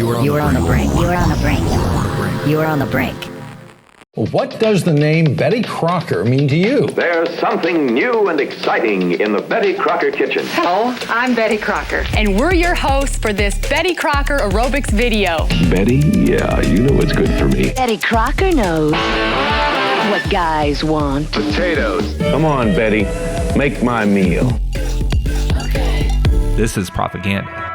were on the brink. You were on the brink. You were on the brink. What does the name Betty Crocker mean to you? There's something new and exciting in the Betty Crocker kitchen. Hello, I'm Betty Crocker, and we're your hosts for this Betty Crocker aerobics video. Betty? Yeah, you know what's good for me. Betty Crocker knows what guys want. Potatoes. Come on, Betty. Make my meal. This is propaganda.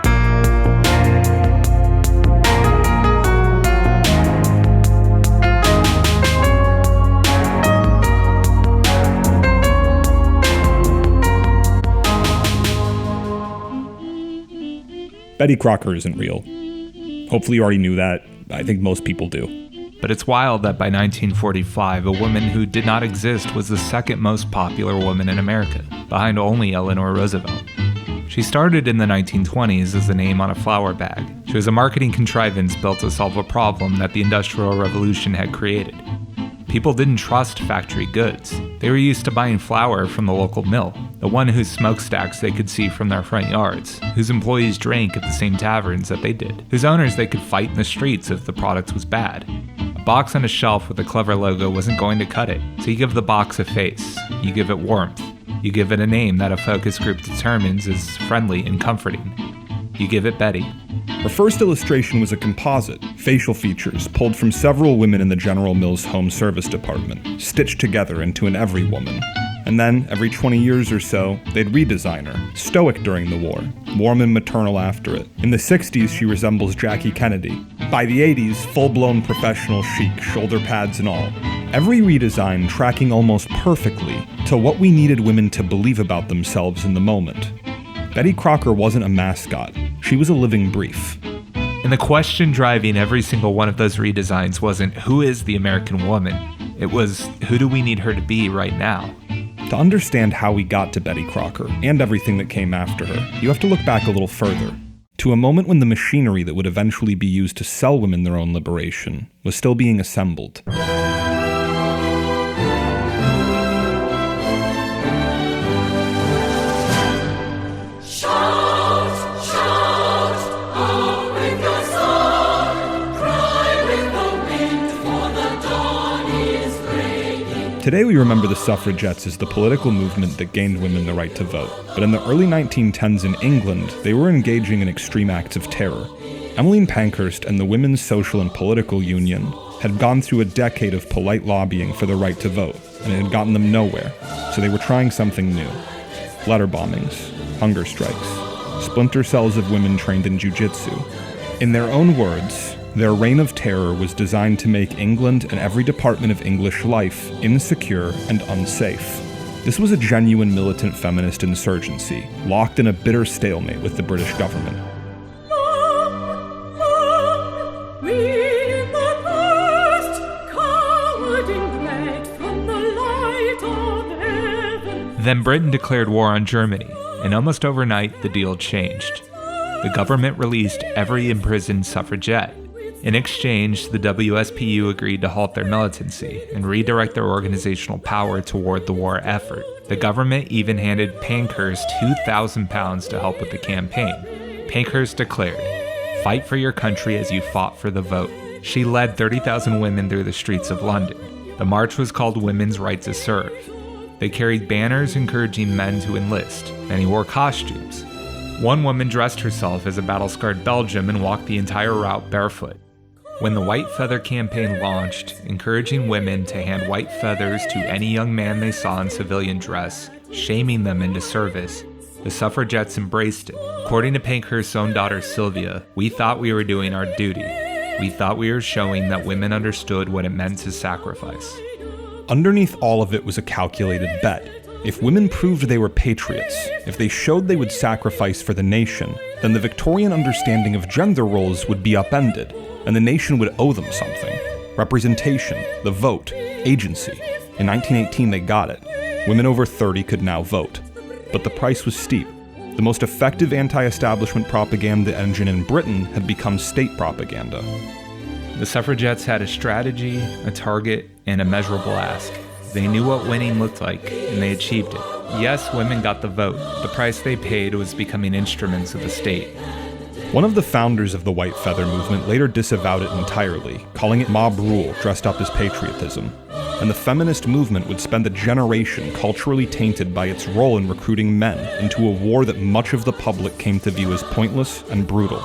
Betty Crocker isn't real. Hopefully you already knew that. I think most people do. But it's wild that by 1945, a woman who did not exist was the second most popular woman in America, behind only Eleanor Roosevelt. She started in the 1920s as a name on a flour bag. She was a marketing contrivance built to solve a problem that the Industrial Revolution had created. People didn't trust factory goods. They were used to buying flour from the local mill, the one whose smokestacks they could see from their front yards, whose employees drank at the same taverns that they did, whose owners they could fight in the streets if the product was bad. A box on a shelf with a clever logo wasn't going to cut it, so you give the box a face, you give it warmth, you give it a name that a focus group determines is friendly and comforting. You give it Betty. Her first illustration was a composite, facial features pulled from several women in the General Mills Home Service Department, stitched together into an every woman. And then, every 20 years or so, they'd redesign her, stoic during the war, warm and maternal after it. In the 60s, she resembles Jackie Kennedy. By the 80s, full-blown professional chic, shoulder pads and all. Every redesign tracking almost perfectly to what we needed women to believe about themselves in the moment. Betty Crocker wasn't a mascot. She was a living brief. And the question driving every single one of those redesigns wasn't, who is the American woman? It was, who do we need her to be right now? To understand how we got to Betty Crocker, and everything that came after her, you have to look back a little further, to a moment when the machinery that would eventually be used to sell women their own liberation was still being assembled. Today we remember the suffragettes as the political movement that gained women the right to vote. But in the early 1910s in England, they were engaging in extreme acts of terror. Emmeline Pankhurst and the Women's Social and Political Union had gone through a decade of polite lobbying for the right to vote, and it had gotten them nowhere, so they were trying something new. Letter bombings, hunger strikes, splinter cells of women trained in jiu-jitsu. In their own words, their reign of terror was designed to make England and every department of English life insecure and unsafe. This was a genuine militant feminist insurgency, locked in a bitter stalemate with the British government. Then Britain declared war on Germany, and almost overnight the deal changed. The government released every imprisoned suffragette. In exchange, the WSPU agreed to halt their militancy and redirect their organizational power toward the war effort. The government even handed Pankhurst £2,000 to help with the campaign. Pankhurst declared, "Fight for your country as you fought for the vote." She led 30,000 women through the streets of London. The march was called Women's Right to Serve. They carried banners encouraging men to enlist. Many wore costumes. One woman dressed herself as a battle-scarred Belgium and walked the entire route barefoot. When the White Feather campaign launched, encouraging women to hand white feathers to any young man they saw in civilian dress, shaming them into service, the suffragettes embraced it. According to Pankhurst's own daughter Sylvia, "We thought we were doing our duty. We thought we were showing that women understood what it meant to sacrifice." Underneath all of it was a calculated bet. If women proved they were patriots, if they showed they would sacrifice for the nation, then the Victorian understanding of gender roles would be upended, and the nation would owe them something. Representation, the vote, agency. In 1918 they got it. Women over 30 could now vote. But the price was steep. The most effective anti-establishment propaganda engine in Britain had become state propaganda. The suffragettes had a strategy, a target, and a measurable ask. They knew what winning looked like, and they achieved it. Yes, women got the vote. The price they paid was becoming instruments of the state. One of the founders of the white feather movement later disavowed it entirely, calling it mob rule dressed up as patriotism. And the feminist movement would spend a generation culturally tainted by its role in recruiting men into a war that much of the public came to view as pointless and brutal.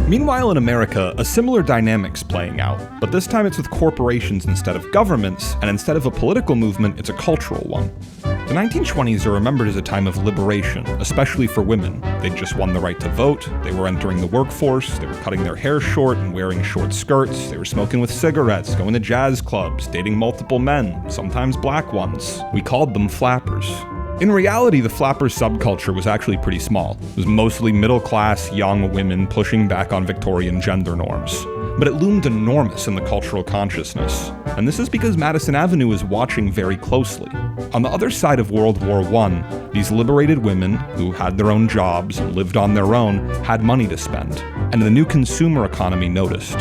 Meanwhile, in America, a similar dynamic's playing out, but this time it's with corporations instead of governments, and instead of a political movement, it's a cultural one. The 1920s are remembered as a time of liberation, especially for women. They'd just won the right to vote, they were entering the workforce, they were cutting their hair short and wearing short skirts, they were smoking with cigarettes, going to jazz clubs, dating multiple men, sometimes black ones. We called them flappers. In reality, the flapper subculture was actually pretty small. It was mostly middle-class, young women pushing back on Victorian gender norms. But it loomed enormous in the cultural consciousness. And this is because Madison Avenue is watching very closely. On the other side of World War I, these liberated women, who had their own jobs and lived on their own, had money to spend. And the new consumer economy noticed.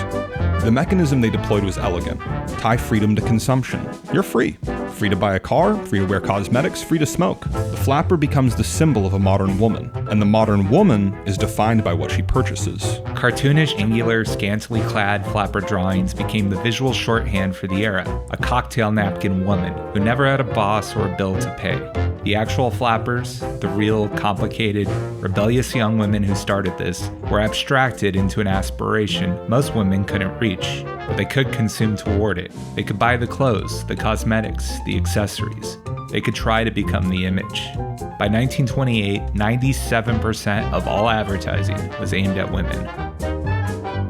The mechanism they deployed was elegant. Tie freedom to consumption. You're free. Free to buy a car, free to wear cosmetics, free to smoke. The flapper becomes the symbol of a modern woman, and the modern woman is defined by what she purchases. Cartoonish, angular, scantily clad flapper drawings became the visual shorthand for the era, a cocktail napkin woman who never had a boss or a bill to pay. The actual flappers, the real, complicated, rebellious young women who started this, were abstracted into an aspiration most women couldn't reach, but they could consume toward it. They could buy the clothes, the cosmetics, the accessories. They could try to become the image. By 1928, 97% of all advertising was aimed at women.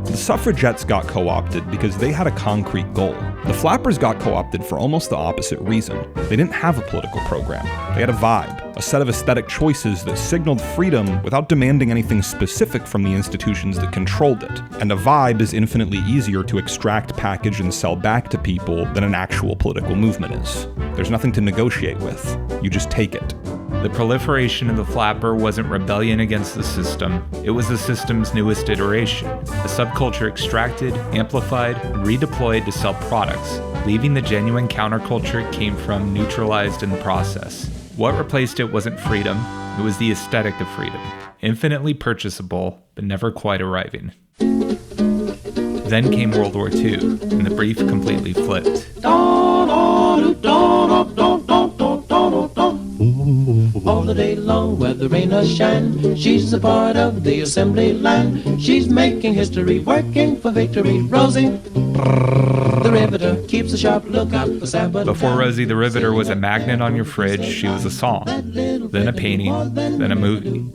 The suffragettes got co-opted because they had a concrete goal. The flappers got co-opted for almost the opposite reason. They didn't have a political program. They had a vibe, a set of aesthetic choices that signaled freedom without demanding anything specific from the institutions that controlled it. And a vibe is infinitely easier to extract, package, and sell back to people than an actual political movement is. There's nothing to negotiate with. You just take it. The proliferation of the flapper wasn't rebellion against the system, it was the system's newest iteration. A subculture extracted, amplified, and redeployed to sell products, leaving the genuine counterculture it came from neutralized in the process. What replaced it wasn't freedom, it was the aesthetic of freedom. Infinitely purchasable, but never quite arriving. Then came World War II, and the brief completely flipped. All the day long, where the rain or shine, she's a part of the assembly line. She's making history, working for victory. Rosie, the Riveter, keeps a sharp lookout for Sabbath. Before Rosie the Riveter was a magnet on your fridge, she was a song, then a painting, then a movie.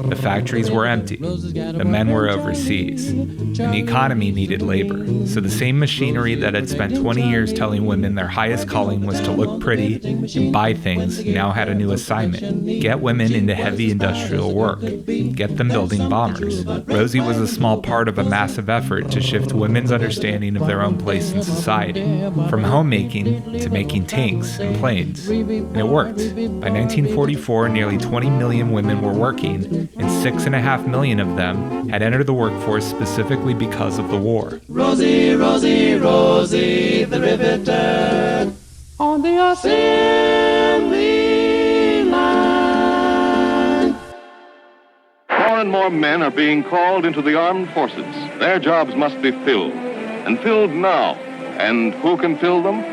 The factories were empty, the men were overseas, and the economy needed labor. So the same machinery that had spent 20 years telling women their highest calling was to look pretty and buy things now had a new assignment. Get women into heavy industrial work. Get them building bombers. Rosie was a small part of a massive effort to shift women's understanding of their own place in society, from homemaking to making tanks and planes. And it worked. By 1944, nearly 20 million women were working, and 6.5 million of them had entered the workforce specifically because of the war. Rosie, Rosie, Rosie, the Riveter, on the assembly line. More and more men are being called into the armed forces. Their jobs must be filled, and filled now. And who can fill them?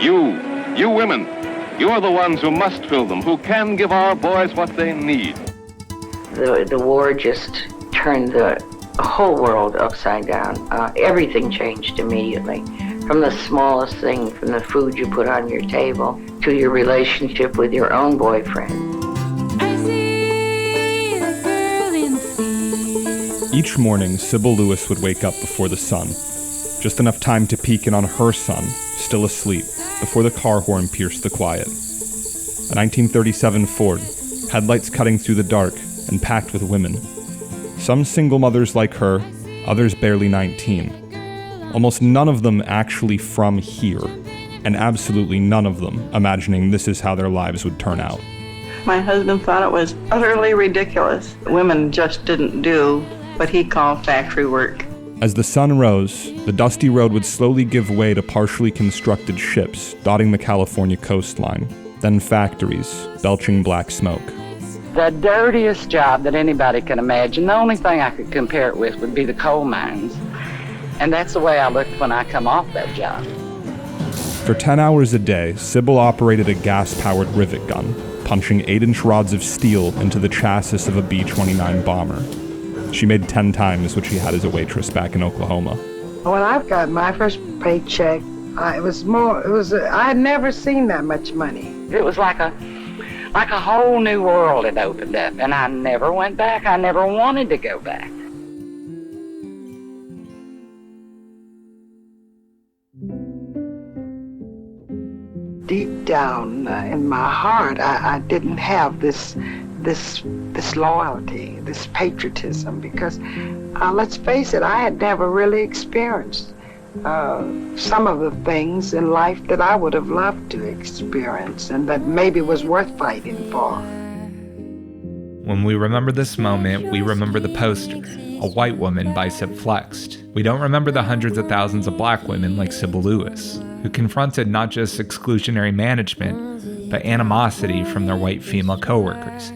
You women. You're the ones who must fill them, who can give our boys what they need. The war just turned the whole world upside down. Everything changed immediately. From the smallest thing, from the food you put on your table, to your relationship with your own boyfriend. Each morning, Sybil Lewis would wake up before the sun. Just enough time to peek in on her son, still asleep, before the car horn pierced the quiet. A 1937 Ford, headlights cutting through the dark, and packed with women. Some single mothers like her, others barely 19. almost none of them actually from here, and absolutely none of them imagining this is how their lives would turn out. My husband thought it was utterly ridiculous. Women just didn't do what he called factory work. As the sun rose, the dusty road would slowly give way to partially constructed ships dotting the California coastline, then factories belching black smoke. The dirtiest job that anybody can imagine, the only thing I could compare it with would be the coal mines. And that's the way I looked when I come off that job. For 10 hours a day, Sybil operated a gas-powered rivet gun, punching 8-inch rods of steel into the chassis of a B-29 bomber. She made 10 times what she had as a waitress back in Oklahoma. When I got my first paycheck, I had never seen that much money. It was like a whole new world had opened up, and I never went back. I never wanted to go back. Deep down in my heart, I didn't have this loyalty, this patriotism, because let's face it, I had never really experienced some of the things in life that I would have loved to experience and that maybe was worth fighting for. When we remember this moment, we remember the poster, a white woman bicep flexed. We don't remember the hundreds of thousands of black women like Sybil Lewis, who confronted not just exclusionary management, but animosity from their white female coworkers.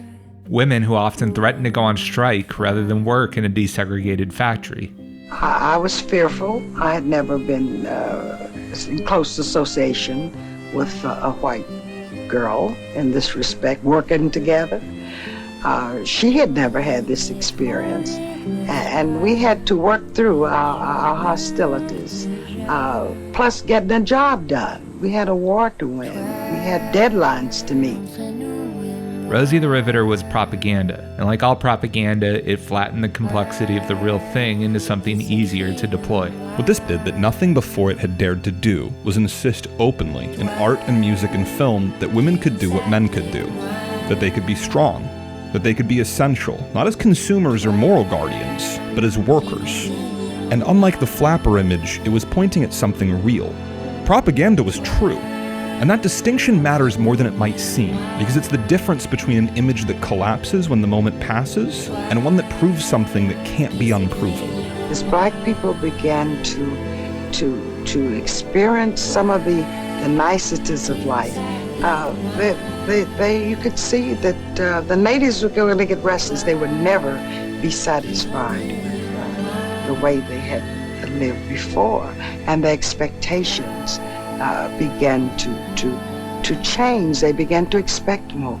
Women who often threatened to go on strike rather than work in a desegregated factory. I was fearful. I had never been in close association with a white girl in this respect, working together. She had never had this experience, and we had to work through our hostilities, plus getting a job done. We had a war to win. We had deadlines to meet. Rosie the Riveter was propaganda, and like all propaganda, it flattened the complexity of the real thing into something easier to deploy. What this did that nothing before it had dared to do was insist openly in art and music and film that women could do what men could do, that they could be strong, that they could be essential, not as consumers or moral guardians, but as workers. And unlike the flapper image, it was pointing at something real. Propaganda was true. And that distinction matters more than it might seem, because it's the difference between an image that collapses when the moment passes and one that proves something that can't be unproven. As black people began to experience some of the niceties of life, you could see that the natives were going to get restless. They would never be satisfied with the way they had lived before, and the expectations began to change. They began to expect more.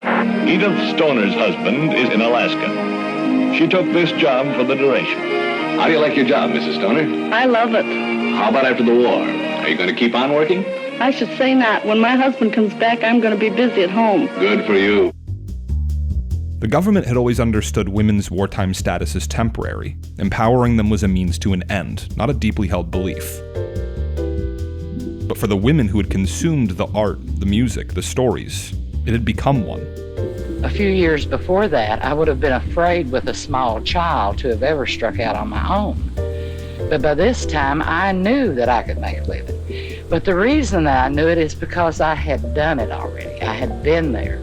Edith Stoner's husband is in Alaska. She took this job for the duration. How do you like your job, Mrs. Stoner? I love it. How about after the war? Are you going to keep on working? I should say not. When my husband comes back, I'm going to be busy at home. Good for you. The government had always understood women's wartime status as temporary. Empowering them was a means to an end, not a deeply held belief. But for the women who had consumed the art, the music, the stories, it had become one. A few years before that, I would have been afraid with a small child to have ever struck out on my own. But by this time, I knew that I could make a living. But the reason that I knew it is because I had done it already. I had been there.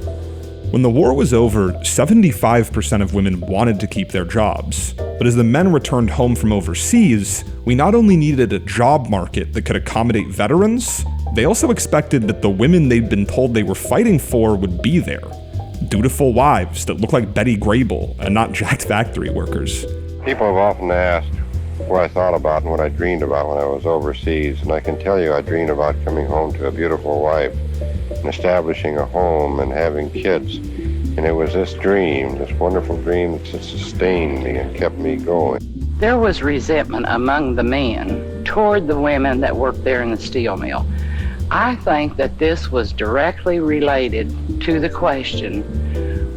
When the war was over, 75% of women wanted to keep their jobs. But as the men returned home from overseas, we not only needed a job market that could accommodate veterans, they also expected that the women they'd been told they were fighting for would be there. Dutiful wives that looked like Betty Grable and not jacked factory workers. People have often asked what I thought about and what I dreamed about when I was overseas, and I can tell you I dreamed about coming home to a beautiful wife and establishing a home and having kids. And it was this dream, this wonderful dream that sustained me and kept me going. There was resentment among the men toward the women that worked there in the steel mill. I think that this was directly related to the question,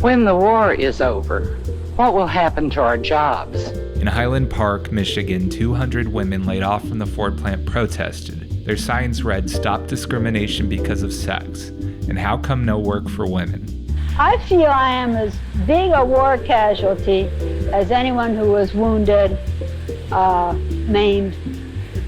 when the war is over, what will happen to our jobs? In Highland Park, Michigan, 200 women laid off from the Ford plant protested. Their signs read, "Stop discrimination because of sex," and "How come no work for women?" I feel I am as big a war casualty as anyone who was wounded, maimed,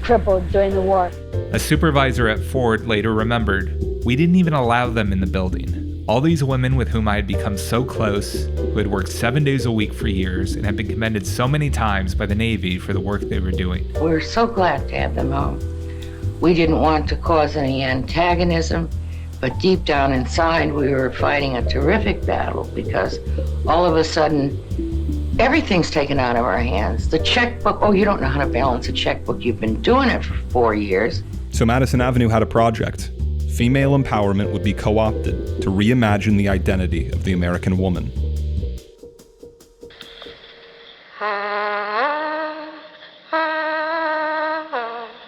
crippled during the war. A supervisor at Ford later remembered, "We didn't even allow them in the building. All these women with whom I had become so close, who had worked 7 days a week for years and had been commended so many times by the Navy for the work they were doing." We were so glad to have them home. We didn't want to cause any antagonism, but deep down inside we were fighting a terrific battle because all of a sudden everything's taken out of our hands. The checkbook, oh, you don't know how to balance a checkbook. You've been doing it for 4 years. So Madison Avenue had a project. Female empowerment would be co-opted to reimagine the identity of the American woman.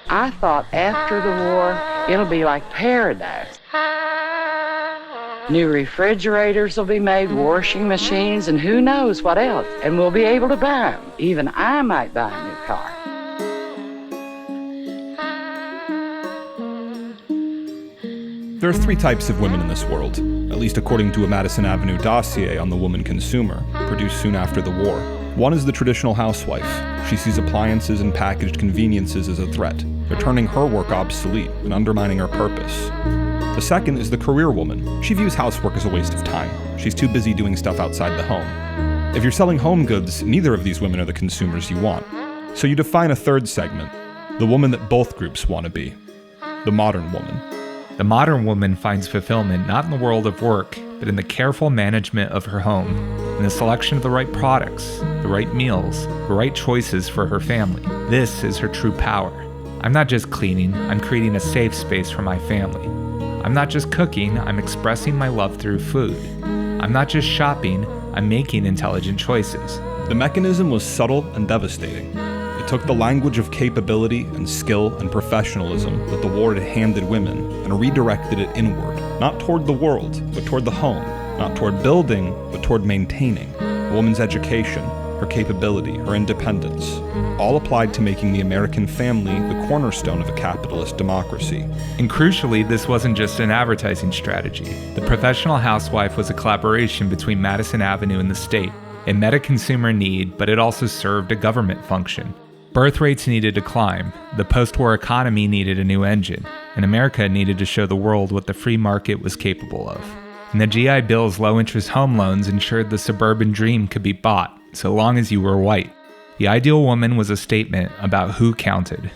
I thought after the war, it'll be like paradise. New refrigerators will be made, washing machines, and who knows what else. And we'll be able to buy them. Even I might buy a new car. There are 3 types of women in this world, at least according to a Madison Avenue dossier on the woman consumer, produced soon after the war. One is the traditional housewife. She sees appliances and packaged conveniences as a threat. They're turning her work obsolete and undermining her purpose. The second is the career woman. She views housework as a waste of time. She's too busy doing stuff outside the home. If you're selling home goods, neither of these women are the consumers you want. So you define a third segment, the woman that both groups want to be, the modern woman. The modern woman finds fulfillment not in the world of work, but in the careful management of her home, in the selection of the right products, the right meals, the right choices for her family. This is her true power. I'm not just cleaning, I'm creating a safe space for my family. I'm not just cooking, I'm expressing my love through food. I'm not just shopping, I'm making intelligent choices. The mechanism was subtle and devastating. It took the language of capability and skill and professionalism that the war had handed women and redirected it inward, not toward the world, but toward the home, not toward building, but toward maintaining. A woman's education, her capability, her independence, all applied to making the American family the cornerstone of a capitalist democracy. And crucially, this wasn't just an advertising strategy. The professional housewife was a collaboration between Madison Avenue and the state. It met a consumer need, but it also served a government function. Birth rates needed to climb, the post-war economy needed a new engine, and America needed to show the world what the free market was capable of. And the GI Bill's low-interest home loans ensured the suburban dream could be bought, so long as you were white. The ideal woman was a statement about who counted.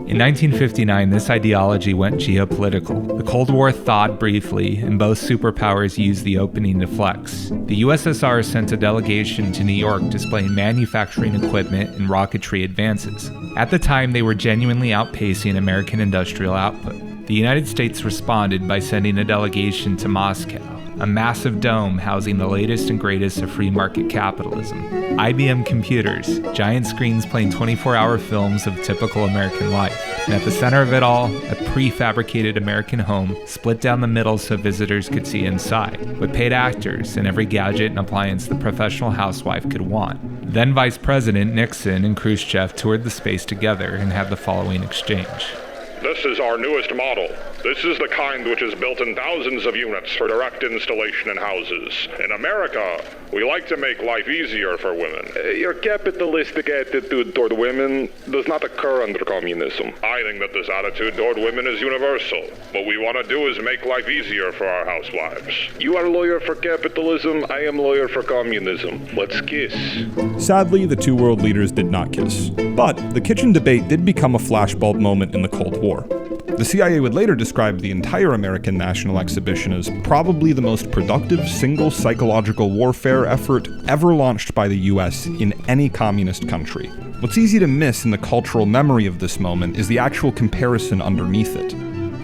In 1959, this ideology went geopolitical. The Cold War thawed briefly, and both superpowers used the opening to flex. The USSR sent a delegation to New York displaying manufacturing equipment and rocketry advances. At the time, they were genuinely outpacing American industrial output. The United States responded by sending a delegation to Moscow, a massive dome housing the latest and greatest of free market capitalism. IBM computers, giant screens playing 24-hour films of typical American life. And at the center of it all, a prefabricated American home split down the middle so visitors could see inside, with paid actors and every gadget and appliance the professional housewife could want. Then Vice President Nixon and Khrushchev toured the space together and had the following exchange. This is our newest model. This is the kind which is built in thousands of units for direct installation in houses. In America, we like to make life easier for women. Your capitalistic attitude toward women does not occur under communism. I think that this attitude toward women is universal. What we want to do is make life easier for our housewives. You are lawyer for capitalism, I am lawyer for communism. Let's kiss. Sadly, the two world leaders did not kiss. But the kitchen debate did become a flashbulb moment in the Cold War. The CIA would later describe the entire American National Exhibition as probably the most productive single psychological warfare effort ever launched by the US in any communist country. What's easy to miss in the cultural memory of this moment is the actual comparison underneath it.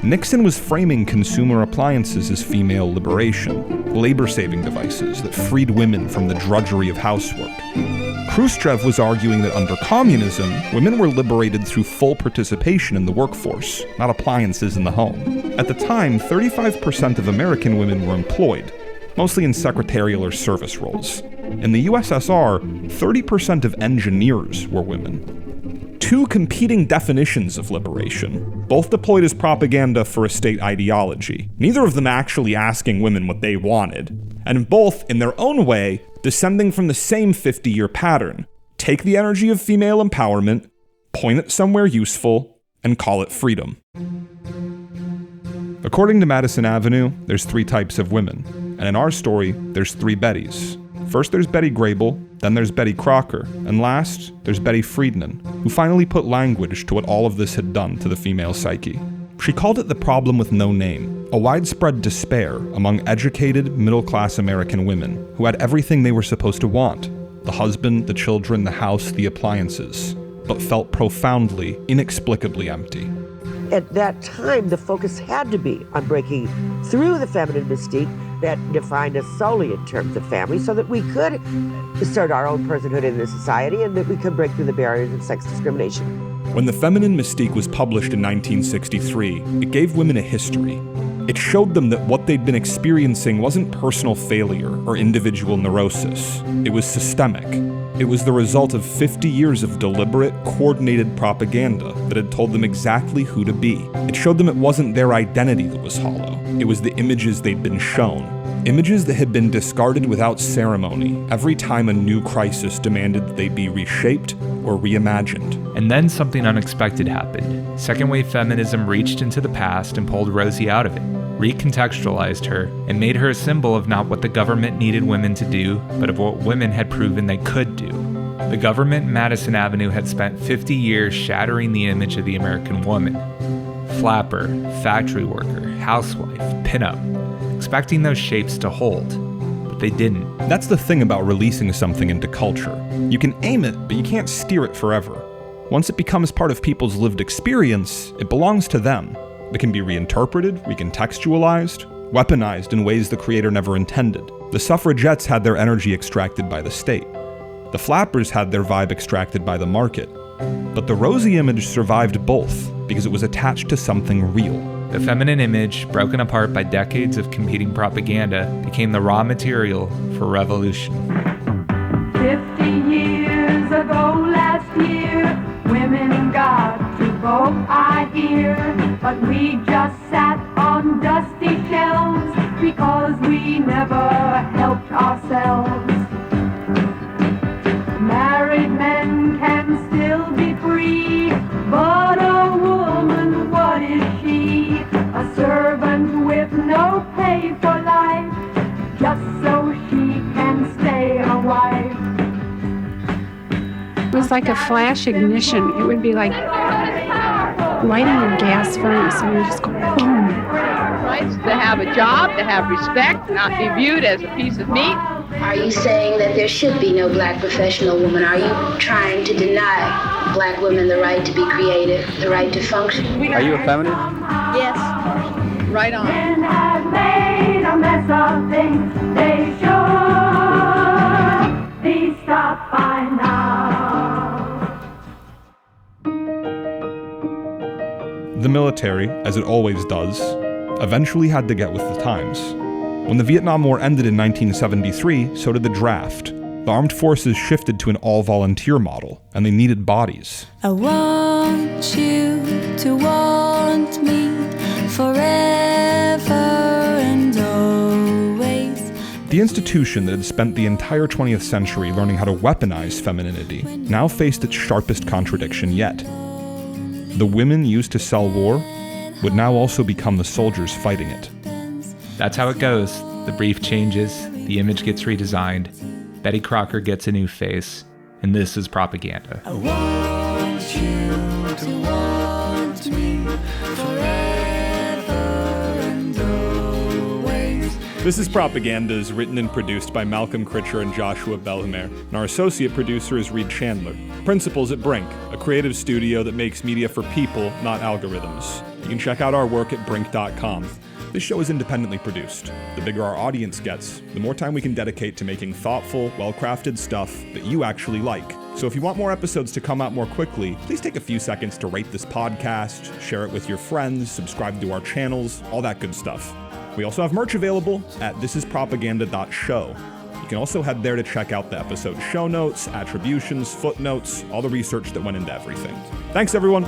Nixon was framing consumer appliances as female liberation, labor-saving devices that freed women from the drudgery of housework. Khrushchev was arguing that under communism, women were liberated through full participation in the workforce, not appliances in the home. At the time, 35% of American women were employed, mostly in secretarial or service roles. In the USSR, 30% of engineers were women. two competing definitions of liberation, both deployed as propaganda for a state ideology, neither of them actually asking women what they wanted, and both, in their own way, descending from the same 50-year pattern. Take the energy of female empowerment, point it somewhere useful, and call it freedom. According to Madison Avenue, there's 3 types of women, and in our story, there's 3 Bettys. First there's Betty Grable, then there's Betty Crocker, and last, there's Betty Friedman, who finally put language to what all of this had done to the female psyche. She called it the problem with no name, a widespread despair among educated, middle-class American women who had everything they were supposed to want: the husband, the children, the house, the appliances, but felt profoundly, inexplicably empty. At that time, the focus had to be on breaking through the feminine mystique that defined us solely in terms of family, so that we could assert our own personhood in this society and that we could break through the barriers of sex discrimination. When The Feminine Mystique was published in 1963, it gave women a history. It showed them that what they'd been experiencing wasn't personal failure or individual neurosis. It was systemic. It was the result of 50 years of deliberate, coordinated propaganda that had told them exactly who to be. It showed them it wasn't their identity that was hollow. It was the images they'd been shown. Images that had been discarded without ceremony every time a new crisis demanded that they be reshaped or reimagined. And then something unexpected happened. Second-wave feminism reached into the past and pulled Rosie out of it, recontextualized her, and made her a symbol of not what the government needed women to do, but of what women had proven they could do. The government in Madison Avenue had spent 50 years shattering the image of the American woman. Flapper, factory worker, housewife, pinup, expecting those shapes to hold, but they didn't. That's the thing about releasing something into culture. You can aim it, but you can't steer it forever. Once it becomes part of people's lived experience, it belongs to them. It can be reinterpreted, recontextualized, weaponized in ways the creator never intended. The suffragettes had their energy extracted by the state. The flappers had their vibe extracted by the market. But the Rosie image survived both because it was attached to something real. The feminine image, broken apart by decades of competing propaganda, became the raw material for revolution. 50 years ago last year, women got to vote, I hear, but we just sat on dusty shelves because we never helped ourselves. Married men can still be free, but a woman, what is she? A servant with no pay for life, just so she can stay a wife. It was like a flash ignition. It would be like lighting a gas furnace, and you just go boom. Rights to have a job, to have respect, not be viewed as a piece of meat. Are you saying that there should be no black professional woman? Are you trying to deny black women the right to be creative, the right to function? Are you a feminist? Yes. Right on. Men have made a mess of things. They should be stopped by now. The military, as it always does, eventually had to get with the times. When the Vietnam War ended in 1973, so did the draft. The armed forces shifted to an all-volunteer model, and they needed bodies. I want you to want me forever and always. The institution that had spent the entire 20th century learning how to weaponize femininity now faced its sharpest contradiction yet. The women used to sell war would now also become the soldiers fighting it. That's how it goes. The brief changes, the image gets redesigned, Betty Crocker gets a new face, and this is propaganda. I want you to want me forever and always. This is Propaganda is written and produced by Malcolm Critcher and Joshua Belhumeur, and our associate producer is Reed Chandler. Principals at Brink, a creative studio that makes media for people, not algorithms. You can check out our work at brink.com. This show is independently produced. The bigger our audience gets, the more time we can dedicate to making thoughtful, well-crafted stuff that you actually like. So if you want more episodes to come out more quickly, please take a few seconds to rate this podcast, share it with your friends, subscribe to our channels, all that good stuff. We also have merch available at thisispropaganda.show. You can also head there to check out the episode show notes, attributions, footnotes, all the research that went into everything. Thanks, everyone.